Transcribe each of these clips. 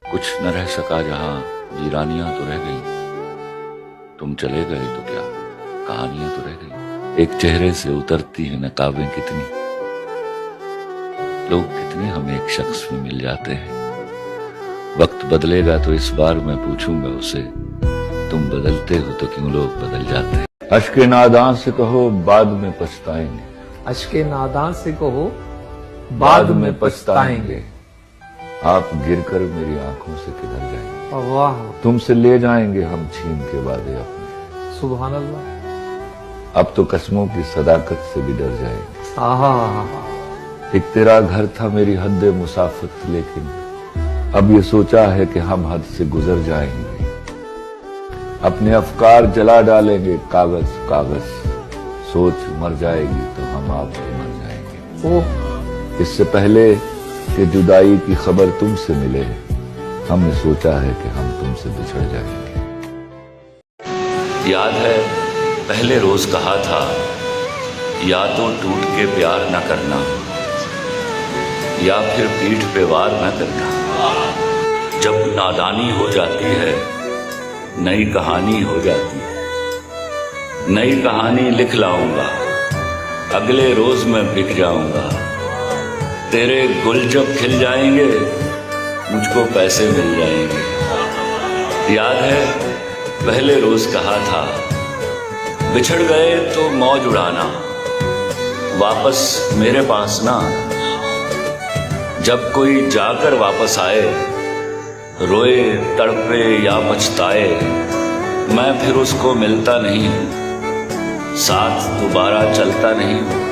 कुछ न रह सका जहां वीरानियां तो रह गई, तुम चले गए तो क्या कहानियां तो रह गई। एक चेहरे से उतरती है नकाबें कितनी, लोग कितने हम एक शख्स में मिल जाते हैं। वक्त बदलेगा तो इस बार मैं पूछूंगा उसे, तुम बदलते हो तो क्यों लोग बदल जाते हैं। अश्के नादान से कहो बाद में पछताएंगे, अश्के नादान से कहो बाद में पछताएंगे। आप गिरकर मेरी आंखों से किधर जाएंगे, वाह, तुमसे ले जाएंगे हम छीन के वादे अपने। सुभान अल्लाह। अब तो कसमों की सदाकत से भी डर जाएंगे। आहा, एक तेरा घर था मेरी हद मुसाफत, लेकिन अब ये सोचा है कि हम हद से गुजर जाएंगे। अपने अफकार जला डालेंगे कागज कागज, सोच मर जाएगी तो हम आप मर जाएंगे। ओह, इससे पहले कि जुदाई की खबर तुमसे मिले, हमने सोचा है कि हम तुमसे बिछड़ जाएंगे। याद है पहले रोज कहा था, या तो टूट के प्यार न करना या फिर पीठ पे वार न करना। जब नादानी हो जाती है नई कहानी हो जाती है। नई कहानी लिख लाऊंगा, अगले रोज मैं बिक जाऊंगा। तेरे गुल जब खिल जाएंगे मुझको पैसे मिल जाएंगे। याद है पहले रोज कहा था, बिछड़ गए तो मौज उड़ाना, वापस मेरे पास ना आना। जब कोई जाकर वापस आए, रोए तड़पे या पछताए, मैं फिर उसको मिलता नहीं, साथ दोबारा चलता नहीं।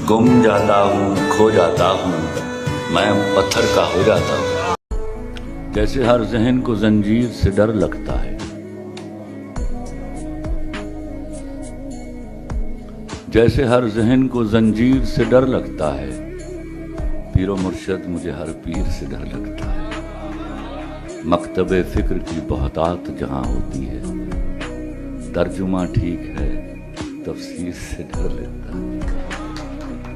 गुम जाता हूँ, खो जाता हूँ, मैं पत्थर का हो जाता हूँ। जैसे हर जहन को जंजीर से डर लगता है, जैसे हर जहन को जंजीर से डर लगता है, पीरो मुर्शद मुझे हर पीर से डर लगता है। मकतबे फिक्र की बहुतात जहां होती है, तर्जुमा ठीक है तफसीर से डर लगता है।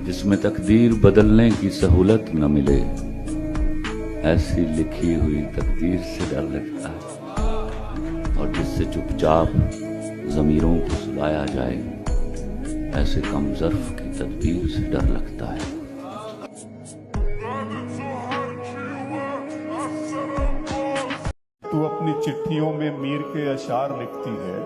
जिसमें तकदीर बदलने की सहूलत न मिले, ऐसी लिखी हुई तकदीर से डर लगता है। और जिससे चुपचाप ज़मीरों को सुलाया जाए, ऐसे कम ज़र्फ की तदबीर से डर लगता है। तू अपनी चिट्ठियों में मीर के अशार लिखती है,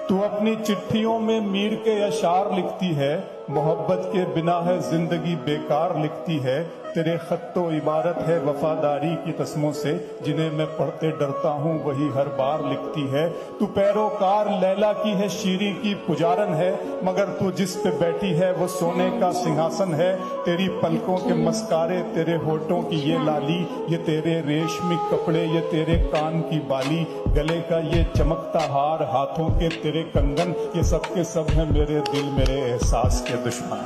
तू अपनी चिट्ठियों में मीर के अशार लिखती है। मोहब्बत के बिना है जिंदगी बेकार लिखती है। तेरे खत्तो इबारत है वफादारी की कस्मों से, जिन्हें मैं पढ़ते डरता हूँ वही हर बार लिखती है। तू पैरोकार लैला की है, शीरी की पुजारन है, मगर तू जिस पे बैठी है वो सोने का सिंहासन है। तेरी पलकों के मस्कारे, तेरे होठों की ये लाली, ये तेरे रेशमी कपड़े, ये तेरे कान की बाली, गले का ये चमकता हार, हाथों के तेरे कंगन, ये सब के सब है मेरे दिल मेरे एहसास के दुश्मन।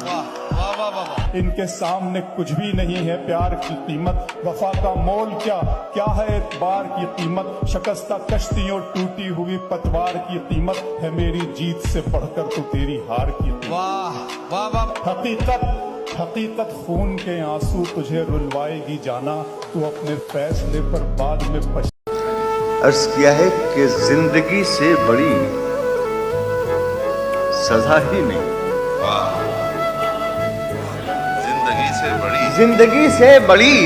इनके सामने कुछ भी नहीं है प्यार की कीमत, वफा का मोल क्या क्या है एतबार की कीमत। शकस्ता कश्तियों टूटी हुई पतवार की कीमत है मेरी जीत से बढ़कर तो तेरी हार की कीमत। वाह वाह वाह। हकीकत खून के आंसू तुझे रुलवाएगी जाना, तू अपने फैसले पर बाद में अर्ज किया है कि जिंदगी से बड़ी सजा ही नहीं, जिंदगी से बड़ी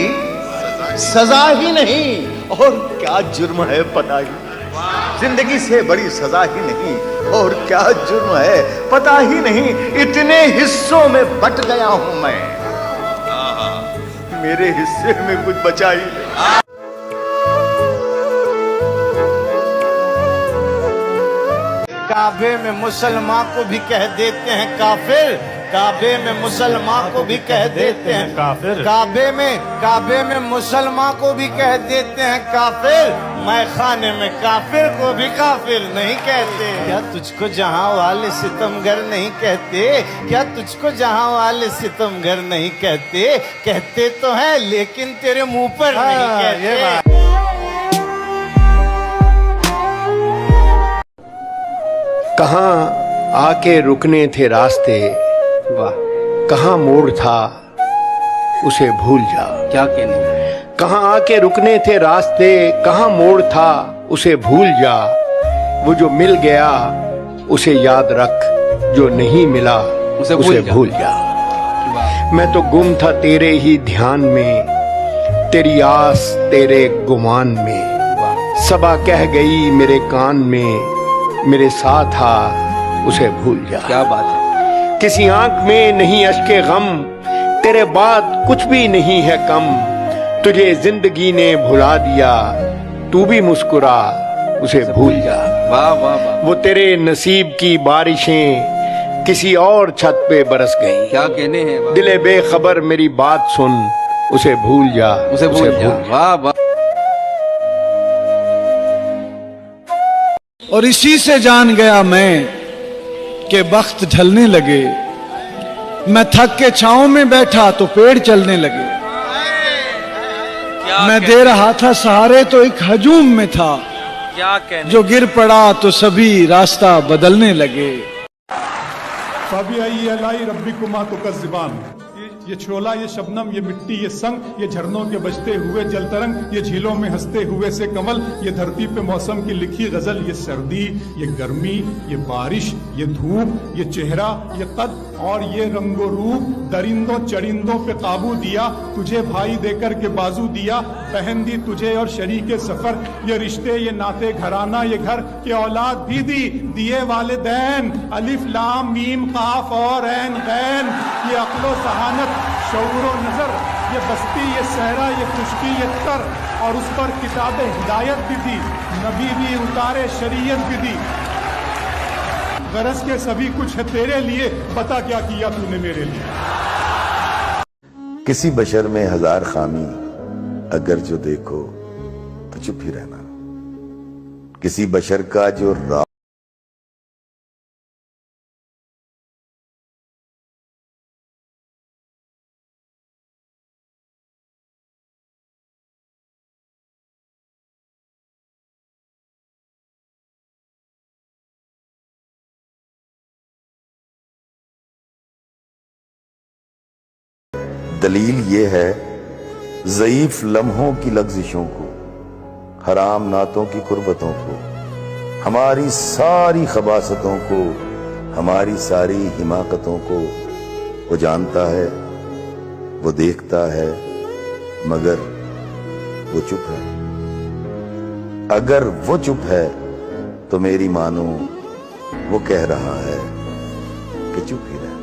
सजा ही नहीं, और क्या जुर्म है पता ही। जिंदगी से बड़ी सजा ही नहीं, और क्या जुर्म है पता ही नहीं। इतने हिस्सों में बट गया हूं मैं, मेरे हिस्से में कुछ बचा ही नहीं। काबे में मुसलमान को भी कह देते हैं काफिर, काबे में मुसलमान को भी कह देते हैं काफिर, काबे में मुसलमान को भी कह देते हैं काफिर। मैं खाने में काफिर को भी काफिर नहीं कहते। क्या तुझको जहां वाले सितमगर नहीं कहते, क्या तुझको जहां वाले सितमगर नहीं कहते। कहते तो है लेकिन तेरे मुंह पर नहीं कहते। कहाँ आके रुकने थे रास्ते, वाह, कहाँ मोड़ था उसे भूल जा। क्या कहने। कहाँ आके रुकने थे रास्ते, कहाँ मोड़ था उसे भूल जा। वो जो मिल गया उसे याद रख, जो नहीं मिला उसे भूल जा। मैं तो गुम था तेरे ही ध्यान में, तेरी आस तेरे गुमान में। सबा कह गई मेरे कान में, मेरे साथ आ उसे भूल जा। क्या बात है। किसी आंख में नहीं अश्के गम, तेरे बाद कुछ भी नहीं है कम। तुझे जिंदगी ने भुला दिया, तू भी मुस्कुरा उसे भूल जा। वाह वाह वाह, वो तेरे नसीब की बारिशें किसी और छत पे बरस गईं। क्या कहने हैं। दिले बेखबर मेरी बात सुन, उसे भूल जा, उसे भूल जा। वाह वाह। और इसी से जान गया मैं कि वक्त ढलने लगे। मैं थक के छांव में बैठा तो पेड़ चलने लगे। मैं दे रहा था सहारे तो एक हजूम में था। क्या कहने। जो गिर पड़ा तो सभी रास्ता बदलने लगे। फ़बिअय्यि आलाइ रब्बिकुमा तुकज़्ज़िबान। ये छोला, ये शबनम, ये मिट्टी, ये संग, ये झरनों के बजते हुए जल तरंग, ये झीलों में हंसते हुए से कमल, ये धरती पे मौसम की लिखी गजल, ये सर्दी, ये गर्मी, ये बारिश, ये धूप, ये चेहरा, ये कद और ये रंगो रूप। दरिंदों चरिंदों पे काबू दिया, तुझे भाई देकर के बाजू दिया। बहन दी तुझे और शरीके सफर, ये रिश्ते, ये नाते घराना, ये घर के औलाद भी दी, दिए वालिदैन। अलिफ लाम मीम काफ और ऐन गैन, ये अक्लो सहानत शऊर व नजर, ये बस्ती, ये सहरा, ये खुशकी, ये तर। और उस पर किताबे हिदायत भी थी, नबी भी उतारे, शरीयत भी दी। गरज के सभी कुछ है तेरे लिए, बता क्या किया तूने मेरे लिए। किसी बशर में हजार खामी अगर जो देखो तो चुप ही रहना। किसी बशर का जो दलील ये है ज़ईफ लम्हों की लग्ज़िशों को, हराम नातों की कुर्बतों को, हमारी सारी खबासतों को, हमारी सारी हिमाकतों को वो जानता है, वो देखता है, मगर वो चुप है। अगर वो चुप है तो मेरी मानो वो कह रहा है कि चुप ही रह।